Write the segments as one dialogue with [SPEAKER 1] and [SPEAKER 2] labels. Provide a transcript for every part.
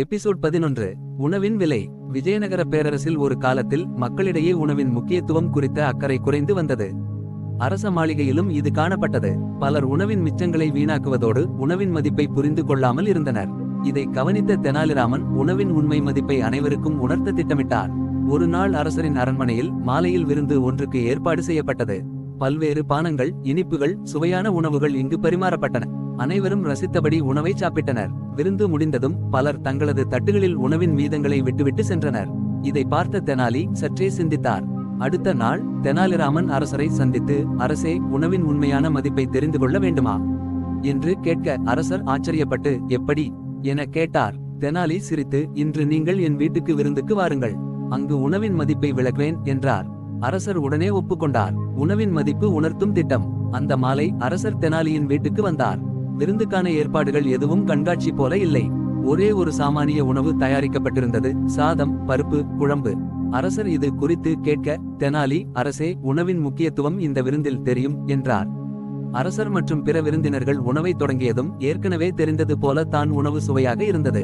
[SPEAKER 1] Episode 11. உணவின் விலை. விஜயநகர பேரரசில் ஒரு காலத்தில் மக்களிடையே உணவின் முக்கியத்துவம் குறித்த அக்கறை குறைந்து வந்தது. அரச மாளிகையிலும் இது காணப்பட்டது. பலர் உணவின் மிச்சங்களை வீணாக்குவதோடு உணவின் மதிப்பை புரிந்து கொள்ளாமல் இருந்தனர். இதை கவனித்த தெனாலிராமன் உணவின் உண்மை மதிப்பை அனைவருக்கும் உணர்த்த திட்டமிட்டார். ஒரு நாள் அரசரின் அரண்மனையில் மாலையில் விருந்து ஒன்றுக்கு ஏற்பாடு செய்யப்பட்டது. பல்வேறு பானங்கள், இனிப்புகள், சுவையான உணவுகள் இங்கு பரிமாறப்பட்டன. அனைவரும் ரசித்தபடி உணவை சாப்பிட்டனர். விருந்து முடிந்ததும் பலர் தங்களது தட்டுகளில் உணவின் மீதங்களை விட்டுவிட்டு சென்றனர். இதை பார்த்த தெனாலி சற்றே சிந்தித்தார். அடுத்த நாள் தெனாலிராமன் அரசரை சந்தித்து, அரசே, உணவின் உண்மையான மதிப்பை தெரிந்து கொள்ள வேண்டுமா என்று கேட்க அரசர் ஆச்சரியப்பட்டு, எப்படி என கேட்டார். தெனாலி சிரித்து, இன்று நீங்கள் என் வீட்டுக்கு விருந்துக்கு வாருங்கள், அங்கு உணவின் மதிப்பை விளக்குவேன் என்றார். அரசர் உடனே ஒப்புக்கொண்டார். உணவின் மதிப்பு உணர்த்தும் திட்டம். அந்த மாலை அரசர் தெனாலியின் வீட்டுக்கு வந்தார். விருந்துக்கான ஏற்பாடுகள் எதுவும் கண்காட்சி போல இல்லை. ஒரே ஒரு சாமானிய உணவு தயாரிக்கப்பட்டிருந்தது: சாதம், பருப்பு, குழம்பு. அரசர் இது குறித்து கேட்க, தெனாலி, அரசே, உணவின் முக்கியத்துவம் இந்த விருந்தில் தெரியும் என்றார். அரசர் மற்றும் பிற விருந்தினர்கள் உணவை தொடங்கியதும் ஏற்கனவே தெரிந்தது போல தான் உணவு சுவையாக இருந்தது.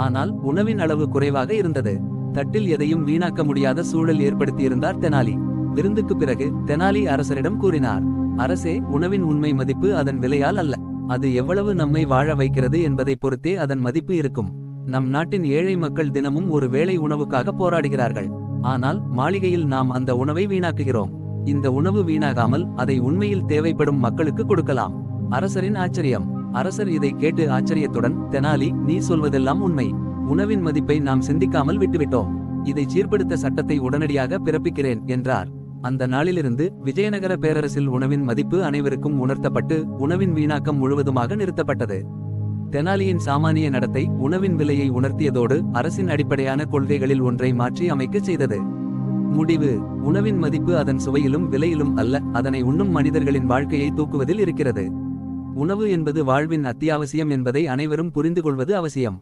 [SPEAKER 1] ஆனால் உணவின் அளவு குறைவாக இருந்தது. தட்டில் எதையும் வீணாக்க முடியாத சூழல் ஏற்படுத்தியிருந்தார் தெனாலி. விருந்துக்கு பிறகு தெனாலி அரசரிடம் கூறினார், அரசே, உணவின் உண்மை மதிப்பு அதன் விலையால் அல்ல, அது எவ்வளவு நம்மை வாழ வைக்கிறது என்பதை பொறுத்தே அதன் மதிப்பு இருக்கும். நம் நாட்டின் ஏழை மக்கள் தினமும் ஒரு வேளை உணவுக்காக போராடுகிறார்கள். ஆனால் மாளிகையில் நாம் அந்த உணவை வீணாக்குகிறோம். இந்த உணவு வீணாகாமல் அதை உண்மையில் தேவைப்படும் மக்களுக்கு கொடுக்கலாம். அரசரின் ஆச்சரியம். அரசர் இதை கேட்டு ஆச்சரியத்துடன், தெனாலி, நீ சொல்வதெல்லாம் உண்மை. உணவின் மதிப்பை நாம் சிந்திக்காமல் விட்டுவிட்டோம். இதை சீர்படுத்த சட்டத்தை உடனடியாக பிறப்பிக்கிறேன் என்றார். அந்த நாளிலிருந்து விஜயநகர பேரரசில் உணவின் மதிப்பு அனைவருக்கும் உணர்த்தப்பட்டு உணவின் வீணாக்கம் முழுவதுமாக நிறுத்தப்பட்டது. தெனாலியின் சாமானிய நடத்தை உணவின் விலையை உணர்த்தியதோடு அரசின் அடிப்படையான கொள்கைகளில் ஒன்றை மாற்றி அமைக்கச் செய்தது. முடிவு: உணவின் மதிப்பு அதன் சுவையிலும் விலையிலும் அல்ல, அதனை உண்ணும் மனிதர்களின் வாழ்க்கையை தூக்குவதில் இருக்கிறது. உணவு என்பது வாழ்வின் அத்தியாவசியம் என்பதை அனைவரும் புரிந்து கொள்வது அவசியம்.